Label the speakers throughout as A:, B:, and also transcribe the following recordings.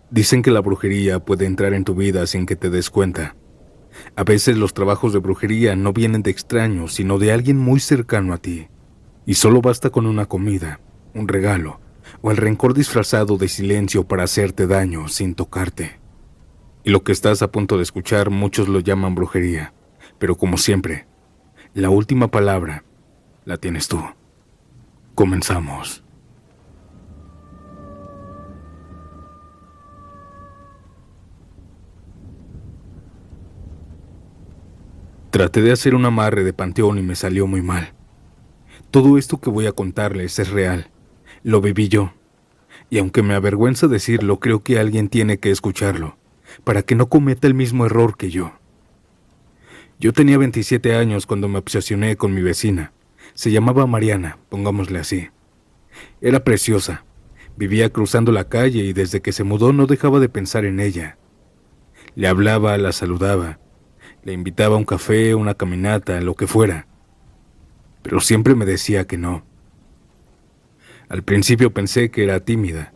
A: Dicen que la brujería puede entrar en tu vida sin que te des cuenta. A veces los trabajos de brujería no vienen de extraños, sino de alguien muy cercano a ti. Y solo basta con una comida, un regalo, o el rencor disfrazado de silencio para hacerte daño sin tocarte. Y lo que estás a punto de escuchar, muchos lo llaman brujería. Pero como siempre, la última palabra la tienes tú. Comenzamos. Traté de hacer un amarre de panteón y me salió muy mal. Todo esto que voy a contarles es real. Lo viví yo. Y aunque me avergüenza decirlo, creo que alguien tiene que escucharlo, para que no cometa el mismo error que yo. Yo tenía 27 años cuando me obsesioné con mi vecina. Se llamaba Mariana, pongámosle así. Era preciosa. Vivía cruzando la calle y desde que se mudó no dejaba de pensar en ella. Le hablaba, la saludaba, le invitaba a un café, una caminata, lo que fuera. Pero siempre me decía que no. Al principio pensé que era tímida,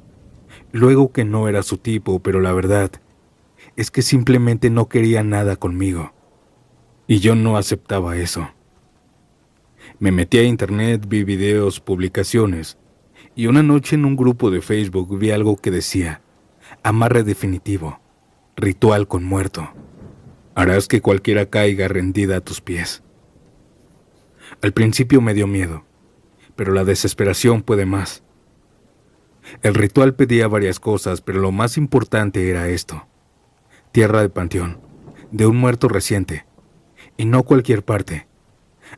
A: luego que no era su tipo, pero la verdad es que simplemente no quería nada conmigo. Y yo no aceptaba eso. Me metí a internet, vi videos, publicaciones, y una noche en un grupo de Facebook vi algo que decía: amarre definitivo, ritual con muerto. Harás que cualquiera caiga rendida a tus pies. Al principio me dio miedo, pero la desesperación puede más. El ritual pedía varias cosas, pero lo más importante era esto: tierra de panteón, de un muerto reciente, y no cualquier parte.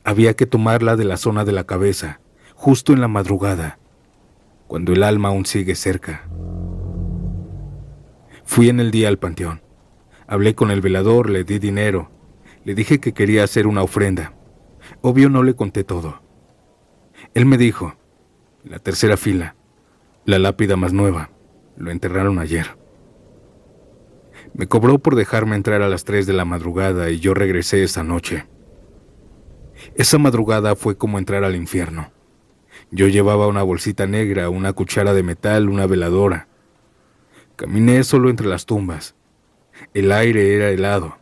A: Había que tomarla de la zona de la cabeza, justo en la madrugada, cuando el alma aún sigue cerca. Fui en el día al panteón. Hablé con el velador, le di dinero, le dije que quería hacer una ofrenda. Obvio no le conté todo. Él me dijo: en la tercera fila, la lápida más nueva, lo enterraron ayer. Me cobró por dejarme entrar a las 3 de la madrugada y yo regresé esa noche. Esa madrugada fue como entrar al infierno. Yo llevaba una bolsita negra, una cuchara de metal, una veladora. Caminé solo entre las tumbas. El aire era helado.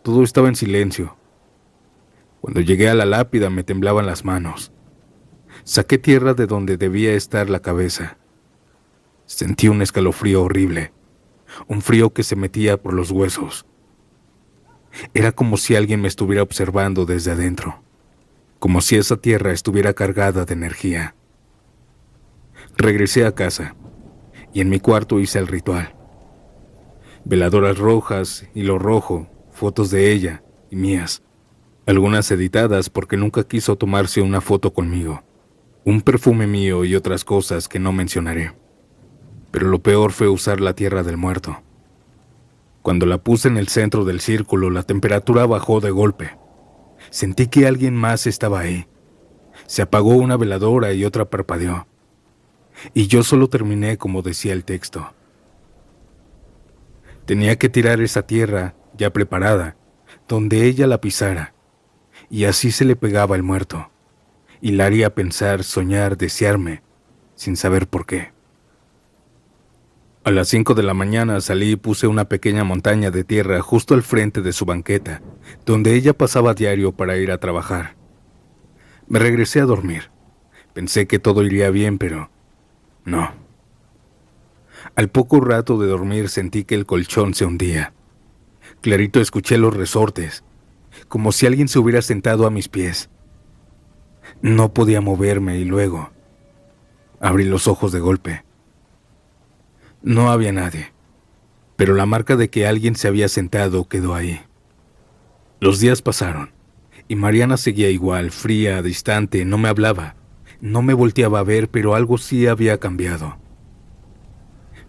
A: Todo estaba en silencio. Cuando llegué a la lápida me temblaban las manos. Saqué tierra de donde debía estar la cabeza. Sentí un escalofrío horrible, un frío que se metía por los huesos. Era como si alguien me estuviera observando desde adentro, como si esa tierra estuviera cargada de energía. Regresé a casa y en mi cuarto hice el ritual. Veladoras rojas, hilo rojo, fotos de ella y mías, algunas editadas porque nunca quiso tomarse una foto conmigo, un perfume mío y otras cosas que no mencionaré. Pero lo peor fue usar la tierra del muerto. Cuando la puse en el centro del círculo, la temperatura bajó de golpe. Sentí que alguien más estaba ahí. Se apagó una veladora y otra parpadeó. Y yo solo terminé como decía el texto. Tenía que tirar esa tierra, ya preparada, donde ella la pisara, y así se le pegaba al muerto, y la haría pensar, soñar, desearme, sin saber por qué. A las 5 de la mañana salí y puse una pequeña montaña de tierra justo al frente de su banqueta, donde ella pasaba diario para ir a trabajar. Me regresé a dormir. Pensé que todo iría bien, pero no. Al poco rato de dormir sentí que el colchón se hundía. Clarito escuché los resortes, como si alguien se hubiera sentado a mis pies. No podía moverme y luego abrí los ojos de golpe. No había nadie, pero la marca de que alguien se había sentado quedó ahí. Los días pasaron y Mariana seguía igual, fría, distante, no me hablaba, no me volteaba a ver, pero algo sí había cambiado.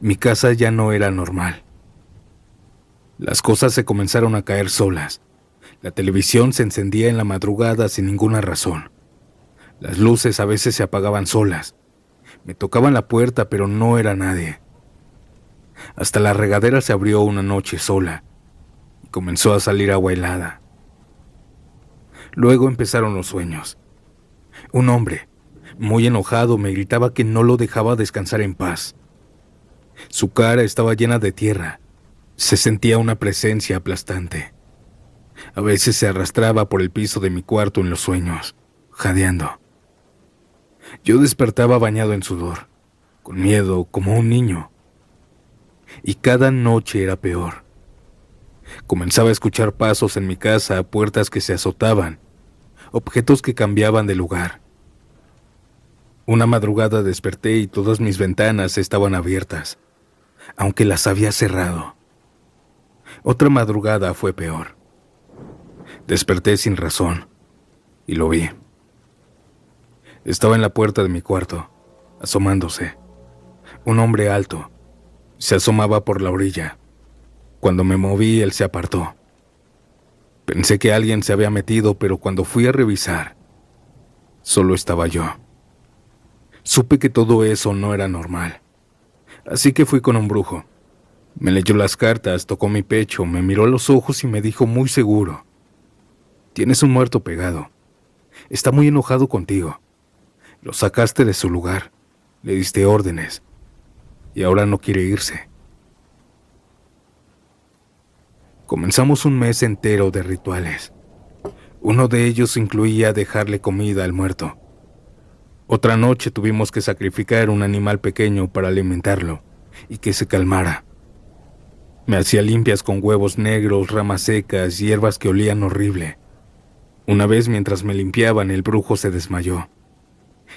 A: Mi casa ya no era normal. Las cosas se comenzaron a caer solas. La televisión se encendía en la madrugada sin ninguna razón. Las luces a veces se apagaban solas. Me tocaban la puerta, pero no era nadie. Hasta la regadera se abrió una noche sola y comenzó a salir agua helada. Luego empezaron los sueños. Un hombre, muy enojado, me gritaba que no lo dejaba descansar en paz. Su cara estaba llena de tierra. Se sentía una presencia aplastante. A veces se arrastraba por el piso de mi cuarto en los sueños, jadeando. Yo despertaba bañado en sudor, con miedo como un niño. Y cada noche era peor. Comenzaba a escuchar pasos en mi casa, puertas que se azotaban, objetos que cambiaban de lugar. Una madrugada desperté y todas mis ventanas estaban abiertas, aunque las había cerrado. Otra madrugada fue peor. Desperté sin razón y lo vi. Estaba en la puerta de mi cuarto, asomándose. Un hombre alto. Se asomaba por la orilla. Cuando me moví, él se apartó. Pensé que alguien se había metido, pero cuando fui a revisar, solo estaba yo. Supe que todo eso no era normal. Así que fui con un brujo. Me leyó las cartas, tocó mi pecho, me miró a los ojos y me dijo muy seguro: tienes un muerto pegado. Está muy enojado contigo. Lo sacaste de su lugar, le diste órdenes y ahora no quiere irse. Comenzamos un mes entero de rituales. Uno de ellos incluía dejarle comida al muerto. Otra noche tuvimos que sacrificar un animal pequeño para alimentarlo y que se calmara. Me hacía limpias con huevos negros, ramas secas, hierbas que olían horrible. Una vez mientras me limpiaban, el brujo se desmayó.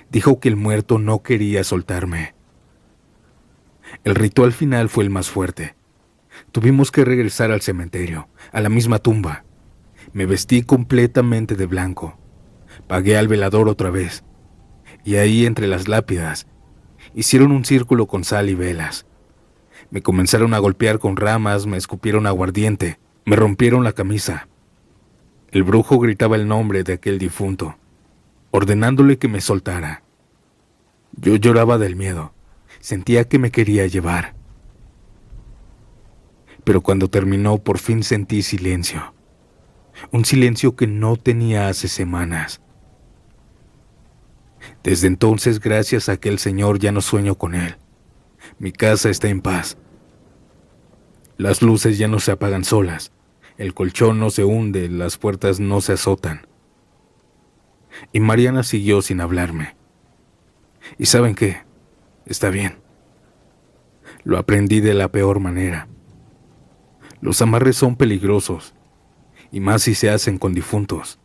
A: Dijo que el muerto no quería soltarme. El ritual final fue el más fuerte. Tuvimos que regresar al cementerio, a la misma tumba. Me vestí completamente de blanco. Pagué al velador otra vez. Y ahí, entre las lápidas, hicieron un círculo con sal y velas. Me comenzaron a golpear con ramas, me escupieron aguardiente, me rompieron la camisa. El brujo gritaba el nombre de aquel difunto, ordenándole que me soltara. Yo lloraba del miedo, sentía que me quería llevar. Pero cuando terminó, por fin sentí silencio. Un silencio que no tenía hace semanas. Desde entonces, gracias a aquel señor, ya no sueño con él. Mi casa está en paz. Las luces ya no se apagan solas. El colchón no se hunde, las puertas no se azotan. Y Mariana siguió sin hablarme. ¿Y saben qué? Está bien. Lo aprendí de la peor manera. Los amarres son peligrosos, y más si se hacen con difuntos.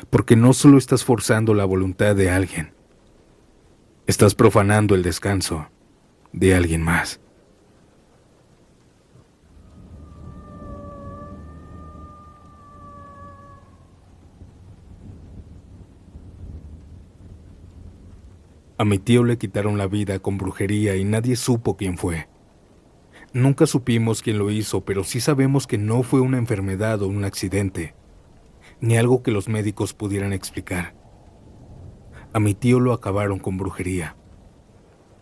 A: Porque no solo estás forzando la voluntad de alguien, estás profanando el descanso de alguien más. A mi tío le quitaron la vida con brujería y nadie supo quién fue. Nunca supimos quién lo hizo, pero sí sabemos que no fue una enfermedad o un accidente, ni algo que los médicos pudieran explicar. A mi tío lo acabaron con brujería.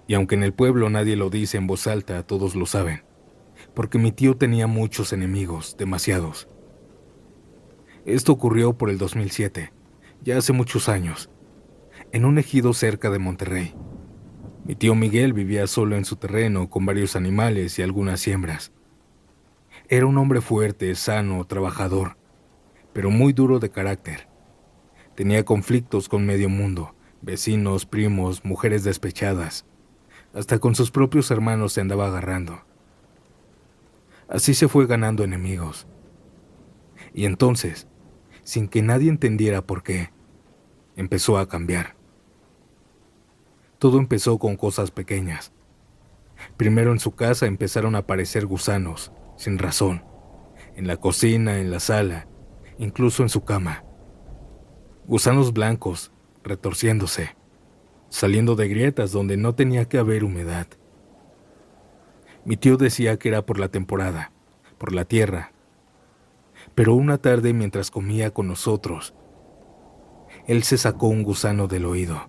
A: Y aunque en el pueblo nadie lo dice en voz alta, todos lo saben, porque mi tío tenía muchos enemigos, demasiados. Esto ocurrió por el 2007, ya hace muchos años, en un ejido cerca de Monterrey. Mi tío Miguel vivía solo en su terreno con varios animales y algunas siembras. Era un hombre fuerte, sano, trabajador, pero muy duro de carácter. Tenía conflictos con medio mundo, vecinos, primos, mujeres despechadas. Hasta con sus propios hermanos se andaba agarrando. Así se fue ganando enemigos. Y entonces, sin que nadie entendiera por qué, empezó a cambiar. Todo empezó con cosas pequeñas. Primero en su casa empezaron a aparecer gusanos, sin razón, en la cocina, en la sala, incluso en su cama. Gusanos blancos, retorciéndose, saliendo de grietas donde no tenía que haber humedad. Mi tío decía que era por la temporada, por la tierra. Pero una tarde, mientras comía con nosotros, él se sacó un gusano del oído,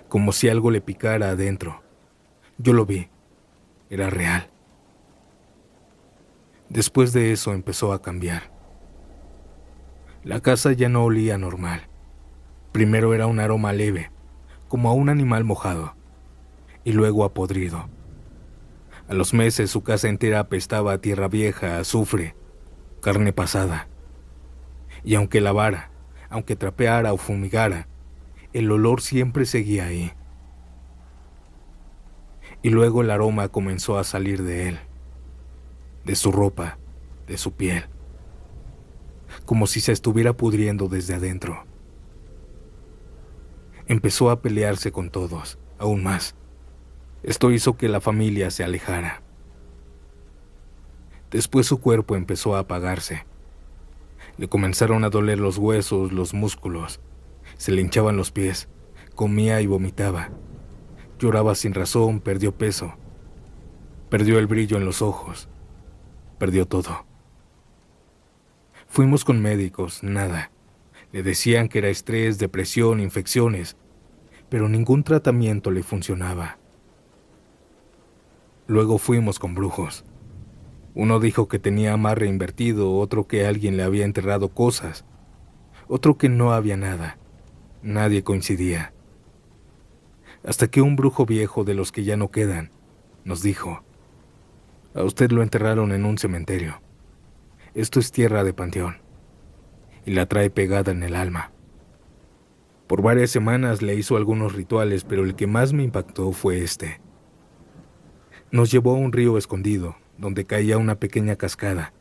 A: como si algo le picara adentro. Yo lo vi, era real. Después de eso empezó a cambiar. La casa ya no olía normal. Primero era un aroma leve, como a un animal mojado, y luego a podrido. A los meses su casa entera apestaba a tierra vieja, a azufre, carne pasada. Y aunque lavara, aunque trapeara o fumigara, el olor siempre seguía ahí. Y luego el aroma comenzó a salir de él, de su ropa, de su piel, como si se estuviera pudriendo desde adentro. Empezó a pelearse con todos, aún más. Esto hizo que la familia se alejara. Después su cuerpo empezó a apagarse. Le comenzaron a doler los huesos, los músculos. Se le hinchaban los pies, comía y vomitaba. Lloraba sin razón, perdió peso. Perdió el brillo en los ojos. Perdió todo. Fuimos con médicos, nada. Le decían que era estrés, depresión, infecciones, pero ningún tratamiento le funcionaba. Luego fuimos con brujos. Uno dijo que tenía amarre invertido, otro que alguien le había enterrado cosas, otro que no había nada. Nadie coincidía. Hasta que un brujo viejo de los que ya no quedan nos dijo: a usted lo enterraron en un cementerio. Esto es tierra de panteón, y la trae pegada en el alma. Por varias semanas le hizo algunos rituales, pero el que más me impactó fue este. Nos llevó a un río escondido, donde caía una pequeña cascada.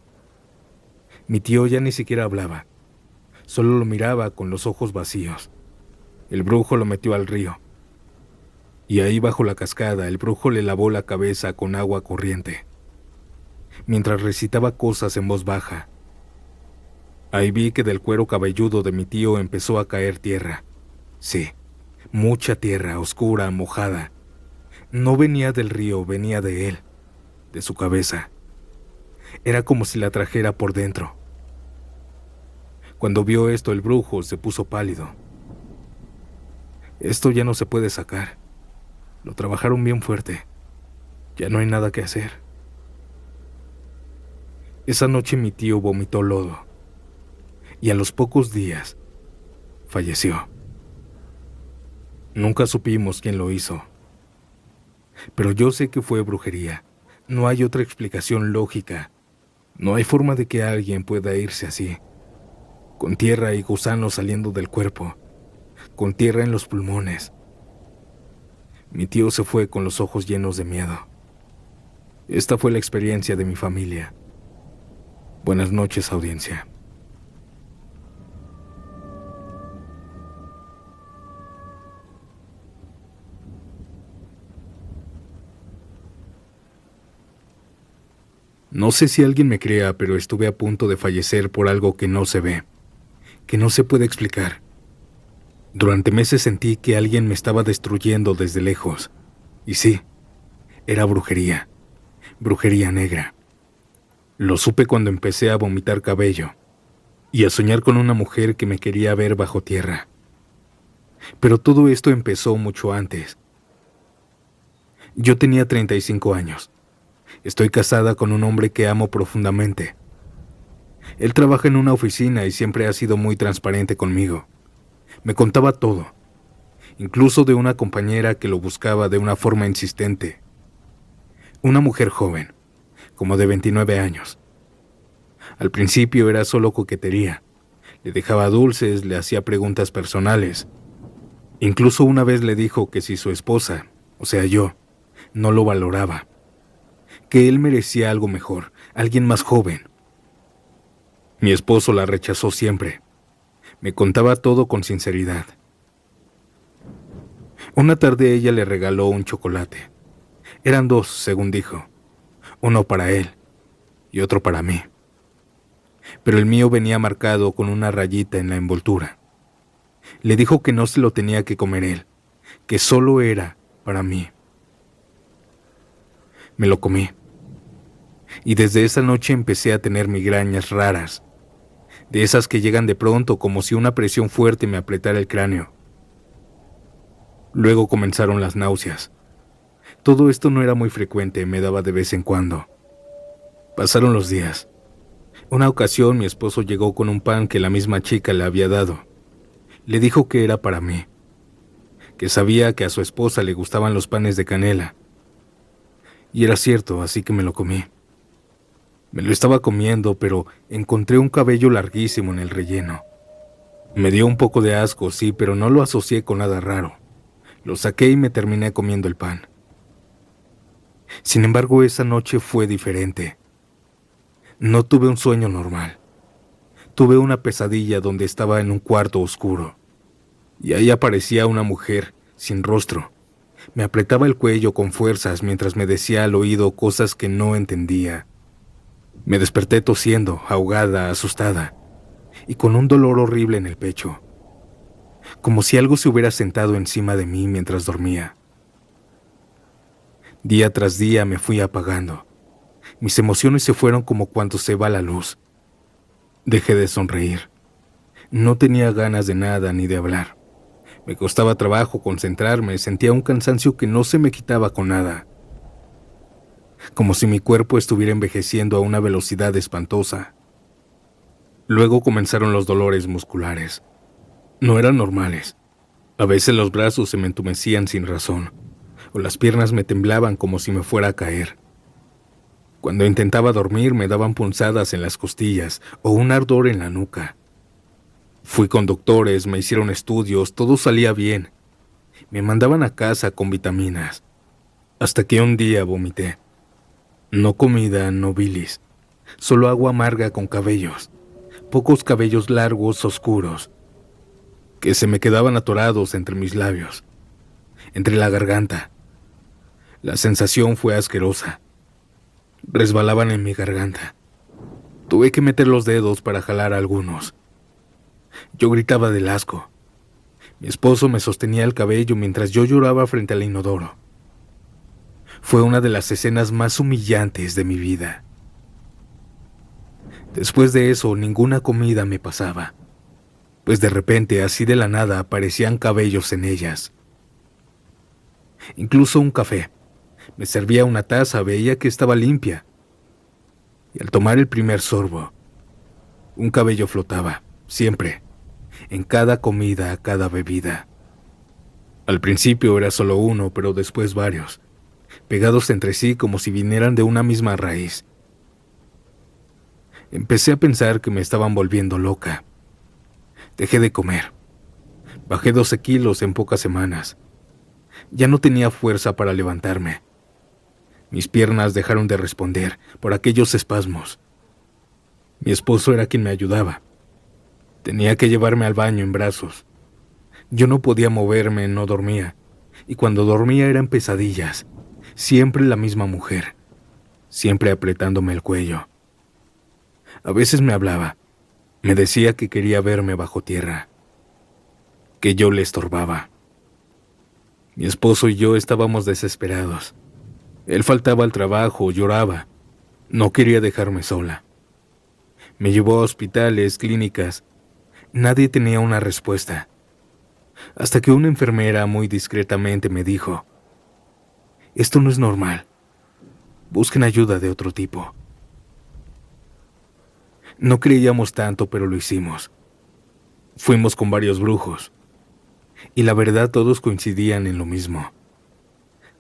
A: Mi tío ya ni siquiera hablaba, solo lo miraba con los ojos vacíos. El brujo lo metió al río, y ahí bajo la cascada el brujo le lavó la cabeza con agua corriente, mientras recitaba cosas en voz baja. Ahí vi que del cuero cabelludo de mi tío empezó a caer tierra. Sí, mucha tierra, oscura, mojada. No venía del río, venía de él, de su cabeza. Era como si la trajera por dentro. Cuando vio esto, el brujo se puso pálido. Esto ya no se puede sacar. Lo trabajaron bien fuerte. Ya no hay nada que hacer. Esa noche mi tío vomitó lodo. Y a los pocos días falleció. Nunca supimos quién lo hizo. Pero yo sé que fue brujería. No hay otra explicación lógica. No hay forma de que alguien pueda irse así, con tierra y gusanos saliendo del cuerpo, con tierra en los pulmones. Mi tío se fue con los ojos llenos de miedo. Esta fue la experiencia de mi familia. Buenas noches, audiencia. No sé si alguien me crea, pero estuve a punto de fallecer por algo que no se ve, que no se puede explicar. Durante meses sentí que alguien me estaba destruyendo desde lejos. Y sí, era brujería, brujería negra. Lo supe cuando empecé a vomitar cabello y a soñar con una mujer que me quería ver bajo tierra. Pero todo esto empezó mucho antes. Yo tenía 35 años. Estoy casada con un hombre que amo profundamente. Él trabaja en una oficina y siempre ha sido muy transparente conmigo. Me contaba todo, incluso de una compañera que lo buscaba de una forma insistente. Una mujer joven, como de 29 años. Al principio era solo coquetería. Le dejaba dulces, le hacía preguntas personales. Incluso una vez le dijo que si su esposa, o sea yo, no lo valoraba, que él merecía algo mejor, alguien más joven. Mi esposo la rechazó siempre. Me contaba todo con sinceridad. Una tarde ella le regaló un chocolate. Eran dos, según dijo. Uno para él y otro para mí. Pero el mío venía marcado con una rayita en la envoltura. Le dijo que no se lo tenía que comer él, que solo era para mí. Me lo comí. Y desde esa noche empecé a tener migrañas raras, de esas que llegan de pronto como si una presión fuerte me apretara el cráneo. Luego comenzaron las náuseas. Todo esto no era muy frecuente, me daba de vez en cuando. Pasaron los días. Una ocasión mi esposo llegó con un pan que la misma chica le había dado. Le dijo que era para mí, que sabía que a su esposa le gustaban los panes de canela. Y era cierto, así que me lo comí. Me lo estaba comiendo, pero encontré un cabello larguísimo en el relleno. Me dio un poco de asco, sí, pero no lo asocié con nada raro. Lo saqué y me terminé comiendo el pan. Sin embargo, esa noche fue diferente. No tuve un sueño normal. Tuve una pesadilla donde estaba en un cuarto oscuro. Y ahí aparecía una mujer, sin rostro. Me apretaba el cuello con fuerzas mientras me decía al oído cosas que no entendía. Me desperté tosiendo, ahogada, asustada, y con un dolor horrible en el pecho, como si algo se hubiera sentado encima de mí mientras dormía. Día tras día me fui apagando. Mis emociones se fueron como cuando se va la luz. Dejé de sonreír. No tenía ganas de nada ni de hablar. Me costaba trabajo concentrarme, sentía un cansancio que no se me quitaba con nada. Como si mi cuerpo estuviera envejeciendo a una velocidad espantosa. Luego comenzaron los dolores musculares. No eran normales. A veces los brazos se me entumecían sin razón, o las piernas me temblaban como si me fuera a caer. Cuando intentaba dormir me daban punzadas en las costillas o un ardor en la nuca. Fui con doctores, me hicieron estudios, todo salía bien. Me mandaban a casa con vitaminas. Hasta que un día vomité. No comida, no bilis. Solo agua amarga con cabellos. Pocos cabellos largos, oscuros, que se me quedaban atorados entre mis labios, entre la garganta. La sensación fue asquerosa. Resbalaban en mi garganta. Tuve que meter los dedos para jalar algunos. Yo gritaba del asco. Mi esposo me sostenía el cabello mientras yo lloraba frente al inodoro. Fue una de las escenas más humillantes de mi vida. Después de eso, ninguna comida me pasaba, pues de repente, así de la nada, aparecían cabellos en ellas. Incluso un café. Me servía una taza, veía que estaba limpia. Y al tomar el primer sorbo, un cabello flotaba, siempre, en cada comida, cada bebida. Al principio era solo uno, pero después varios, pegados entre sí como si vinieran de una misma raíz. Empecé a pensar que me estaban volviendo loca. Dejé de comer. Bajé 12 kilos en pocas semanas. Ya no tenía fuerza para levantarme. Mis piernas dejaron de responder por aquellos espasmos. Mi esposo era quien me ayudaba. Tenía que llevarme al baño en brazos. Yo no podía moverme, no dormía. Y cuando dormía eran pesadillas. Siempre la misma mujer. Siempre apretándome el cuello. A veces me hablaba. Me decía que quería verme bajo tierra. Que yo le estorbaba. Mi esposo y yo estábamos desesperados. Él faltaba al trabajo, lloraba. No quería dejarme sola. Me llevó a hospitales, clínicas. Nadie tenía una respuesta. Hasta que una enfermera muy discretamente me dijo: esto no es normal. Busquen ayuda de otro tipo. No creíamos tanto, pero lo hicimos. Fuimos con varios brujos. Y la verdad todos coincidían en lo mismo.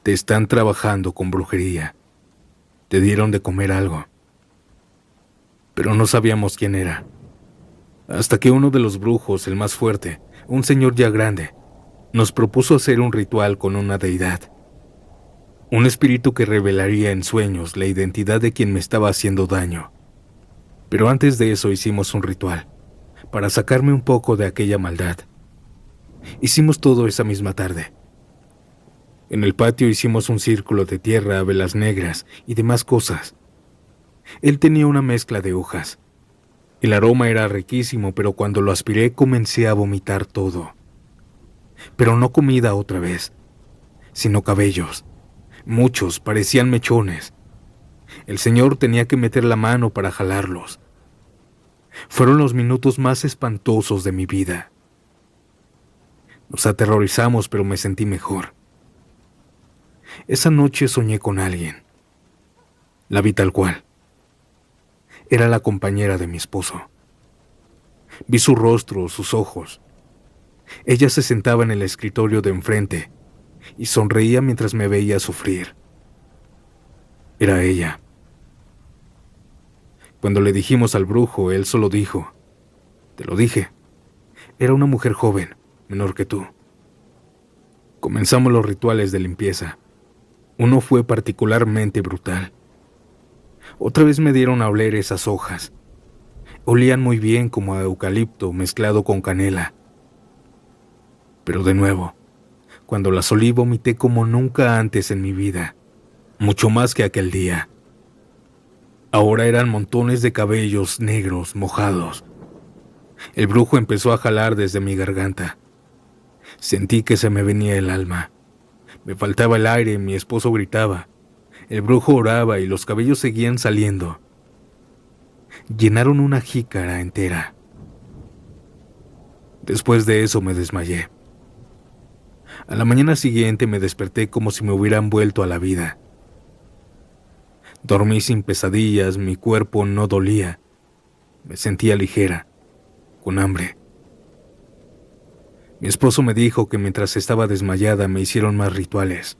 A: Te están trabajando con brujería. Te dieron de comer algo. Pero no sabíamos quién era. Hasta que uno de los brujos, el más fuerte, un señor ya grande, nos propuso hacer un ritual con una deidad. Un espíritu que revelaría en sueños la identidad de quien me estaba haciendo daño. Pero antes de eso hicimos un ritual, para sacarme un poco de aquella maldad. Hicimos todo esa misma tarde. En el patio hicimos un círculo de tierra, velas negras y demás cosas. Él tenía una mezcla de hojas. El aroma era riquísimo, pero cuando lo aspiré comencé a vomitar todo. Pero no comida otra vez, sino cabellos. Muchos, parecían mechones. El señor tenía que meter la mano para jalarlos. Fueron los minutos más espantosos de mi vida. Nos aterrorizamos, pero me sentí mejor. Esa noche soñé con alguien. La vi tal cual. Era la compañera de mi esposo. Vi su rostro, sus ojos. Ella se sentaba en el escritorio de enfrente y sonreía mientras me veía sufrir. Era ella. Cuando le dijimos al brujo, él solo dijo: «Te lo dije. Era una mujer joven, menor que tú». Comenzamos los rituales de limpieza. Uno fue particularmente brutal. Otra vez me dieron a oler esas hojas. Olían muy bien, como a eucalipto mezclado con canela. Pero de nuevo, cuando las olí, vomité como nunca antes en mi vida, mucho más que aquel día. Ahora eran montones de cabellos negros mojados. El brujo empezó a jalar desde mi garganta. Sentí que se me venía el alma. Me faltaba el aire, mi esposo gritaba. El brujo oraba y los cabellos seguían saliendo. Llenaron una jícara entera. Después de eso me desmayé. A la mañana siguiente me desperté como si me hubieran vuelto a la vida. Dormí sin pesadillas, mi cuerpo no dolía. Me sentía ligera, con hambre. Mi esposo me dijo que mientras estaba desmayada me hicieron más rituales.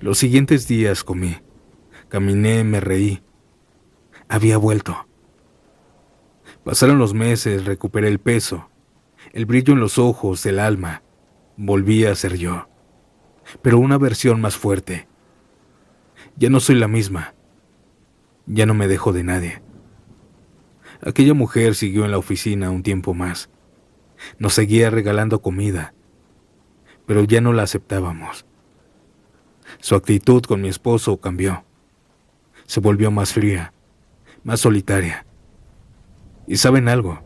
A: Los siguientes días comí, caminé, me reí. Había vuelto. Pasaron los meses, recuperé el peso, el brillo en los ojos, el alma. Volví a ser yo, pero una versión más fuerte. Ya no soy la misma. Ya no me dejo de nadie. Aquella mujer siguió en la oficina un tiempo más. Nos seguía regalando comida, pero ya no la aceptábamos. Su actitud con mi esposo cambió. Se volvió más fría, más solitaria. ¿Y saben algo?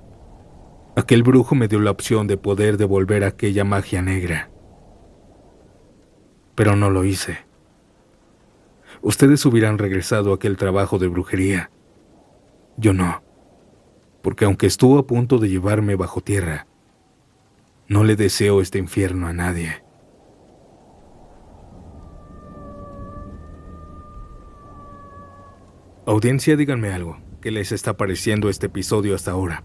A: Aquel brujo me dio la opción de poder devolver aquella magia negra. Pero no lo hice. Ustedes hubieran regresado a aquel trabajo de brujería. Yo no, porque aunque estuvo a punto de llevarme bajo tierra, no le deseo este infierno a nadie. Audiencia, díganme algo. ¿Qué les está pareciendo este episodio hasta ahora?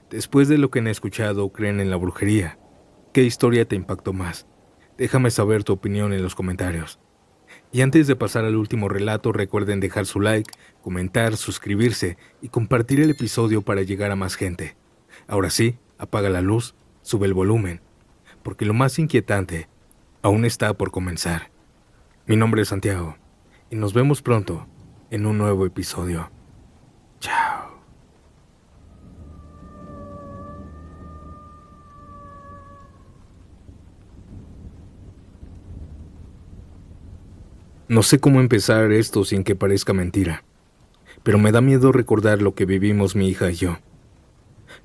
A: Después de lo que han escuchado, ¿creen en la brujería? ¿Qué historia te impactó más? Déjame saber tu opinión en los comentarios. Y antes de pasar al último relato, recuerden dejar su like, comentar, suscribirse y compartir el episodio para llegar a más gente. Ahora sí, apaga la luz, sube el volumen, porque lo más inquietante aún está por comenzar. Mi nombre es Santiago, y nos vemos pronto en un nuevo episodio. Chao. No sé cómo empezar esto sin que parezca mentira, pero me da miedo recordar lo que vivimos mi hija y yo.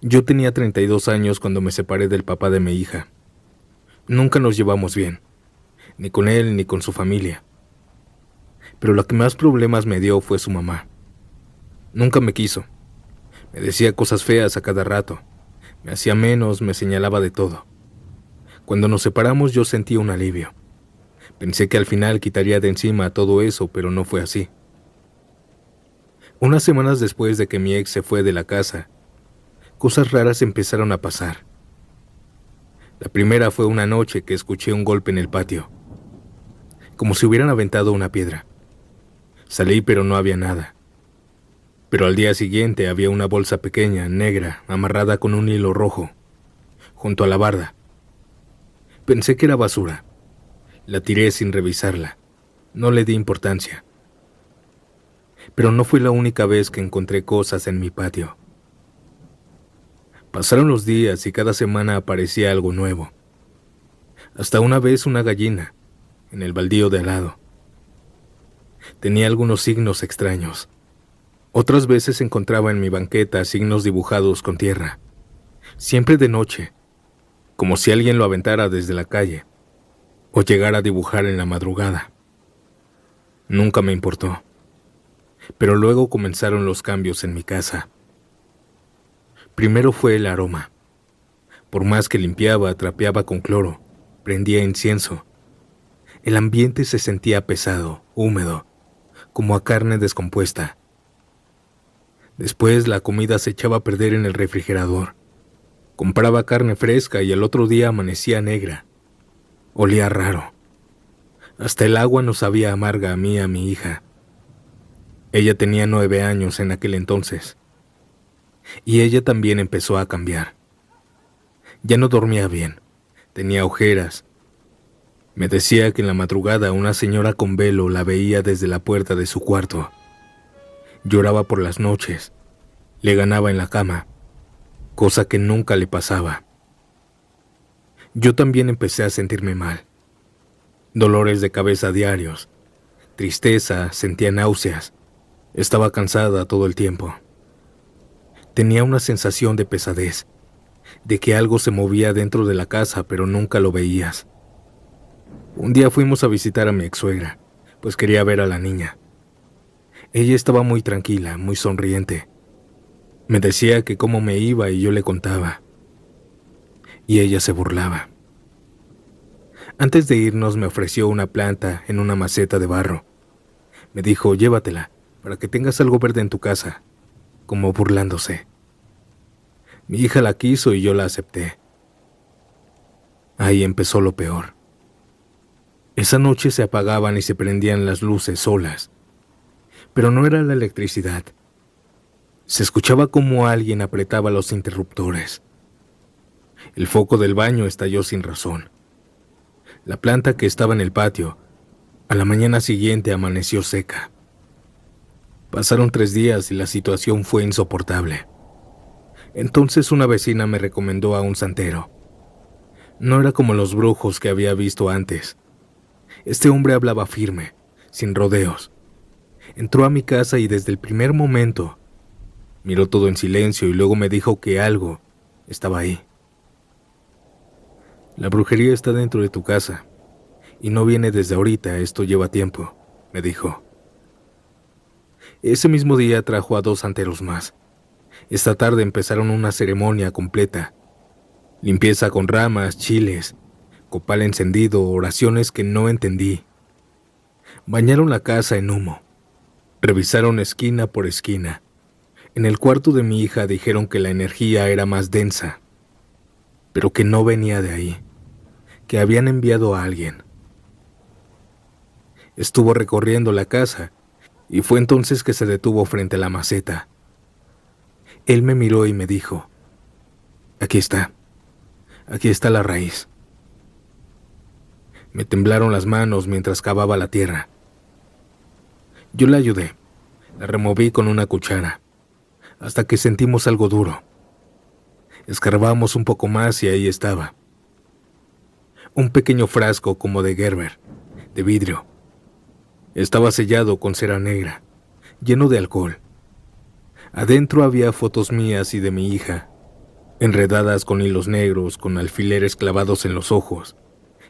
A: Yo tenía 32 años cuando me separé del papá de mi hija. Nunca nos llevamos bien, ni con él ni con su familia. Pero lo que más problemas me dio fue su mamá. Nunca me quiso. Me decía cosas feas a cada rato. Me hacía menos, me señalaba de todo. Cuando nos separamos yo sentí un alivio. Pensé que al final quitaría de encima todo eso, pero no fue así. Unas semanas después de que mi ex se fue de la casa, cosas raras empezaron a pasar. La primera fue una noche que escuché un golpe en el patio, como si hubieran aventado una piedra. Salí, pero no había nada. Pero al día siguiente había una bolsa pequeña, negra, amarrada con un hilo rojo, junto a la barda. Pensé que era basura. La tiré sin revisarla. No le di importancia. Pero no fue la única vez que encontré cosas en mi patio. Pasaron los días y cada semana aparecía algo nuevo. Hasta una vez una gallina, en el baldío de al lado. Tenía algunos signos extraños. Otras veces encontraba en mi banqueta signos dibujados con tierra. Siempre de noche, como si alguien lo aventara desde la calle, o llegara a dibujar en la madrugada. Nunca me importó. Pero luego comenzaron los cambios en mi casa. Primero fue el aroma. Por más que limpiaba, trapeaba con cloro, prendía incienso. El ambiente se sentía pesado, húmedo, como a carne descompuesta. Después la comida se echaba a perder en el refrigerador. Compraba carne fresca y al otro día amanecía negra. Olía raro. Hasta el agua nos sabía amarga a mí y a mi hija. Ella tenía 9 años en aquel entonces, y ella también empezó a cambiar. Ya no dormía bien, tenía ojeras. Me decía que en la madrugada una señora con velo la veía desde la puerta de su cuarto. Lloraba por las noches, le ganaba en la cama, cosa que nunca le pasaba. Yo también empecé a sentirme mal. Dolores de cabeza diarios, tristeza, sentía náuseas. Estaba cansada todo el tiempo. Tenía una sensación de pesadez, de que algo se movía dentro de la casa, pero nunca lo veías. Un día fuimos a visitar a mi ex-suegra, pues quería ver a la niña. Ella estaba muy tranquila, muy sonriente. Me decía que cómo me iba y yo le contaba. Y ella se burlaba. Antes de irnos me ofreció una planta en una maceta de barro. Me dijo, llévatela, para que tengas algo verde en tu casa, como burlándose. Mi hija la quiso y yo la acepté. Ahí empezó lo peor. Esa noche se apagaban y se prendían las luces solas, pero no era la electricidad. Se escuchaba como alguien apretaba los interruptores. El foco del baño estalló sin razón. La planta que estaba en el patio, a la mañana siguiente amaneció seca. Pasaron 3 días y la situación fue insoportable. Entonces una vecina me recomendó a un santero. No era como los brujos que había visto antes. Este hombre hablaba firme, sin rodeos. Entró a mi casa y desde el primer momento miró todo en silencio y luego me dijo que algo estaba ahí. La brujería está dentro de tu casa y no viene desde ahorita, esto lleva tiempo, me dijo. Ese mismo día trajo a 2 santeros más. Esta tarde empezaron una ceremonia completa. Limpieza con ramas, chiles, copal encendido, oraciones que no entendí. Bañaron la casa en humo. Revisaron esquina por esquina. En el cuarto de mi hija dijeron que la energía era más densa, pero que no venía de ahí, que habían enviado a alguien. Estuvo recorriendo la casa y fue entonces que se detuvo frente a la maceta. Él me miró y me dijo, aquí está la raíz. Me temblaron las manos mientras cavaba la tierra. Yo la ayudé, la removí con una cuchara, hasta que sentimos algo duro. Escarbamos un poco más y ahí estaba. Un pequeño frasco como de Gerber, de vidrio. Estaba sellado con cera negra, lleno de alcohol. Adentro había fotos mías y de mi hija, enredadas con hilos negros, con alfileres clavados en los ojos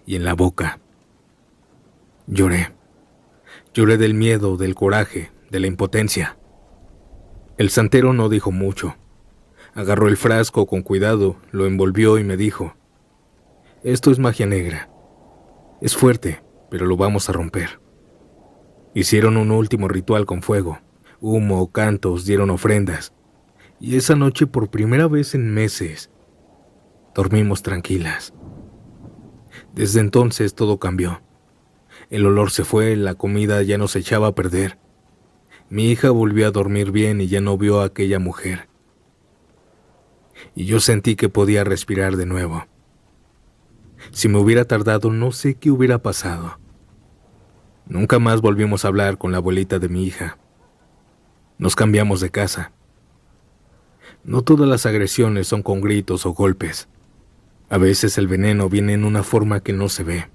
A: y en la boca. Lloré. Lloré del miedo, del coraje, de la impotencia. El santero no dijo mucho. Agarró el frasco con cuidado, lo envolvió y me dijo, esto es magia negra. Es fuerte, pero lo vamos a romper. Hicieron un último ritual con fuego, humo, cantos, dieron ofrendas. Y esa noche, por primera vez en meses, dormimos tranquilas. Desde entonces todo cambió. El olor se fue, la comida ya no se echaba a perder. Mi hija volvió a dormir bien y ya no vio a aquella mujer. Y yo sentí que podía respirar de nuevo. Si me hubiera tardado, no sé qué hubiera pasado. Nunca más volvimos a hablar con la abuelita de mi hija. Nos cambiamos de casa. No todas las agresiones son con gritos o golpes. A veces el veneno viene en una forma que no se ve.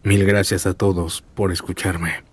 A: Mil gracias a todos por escucharme.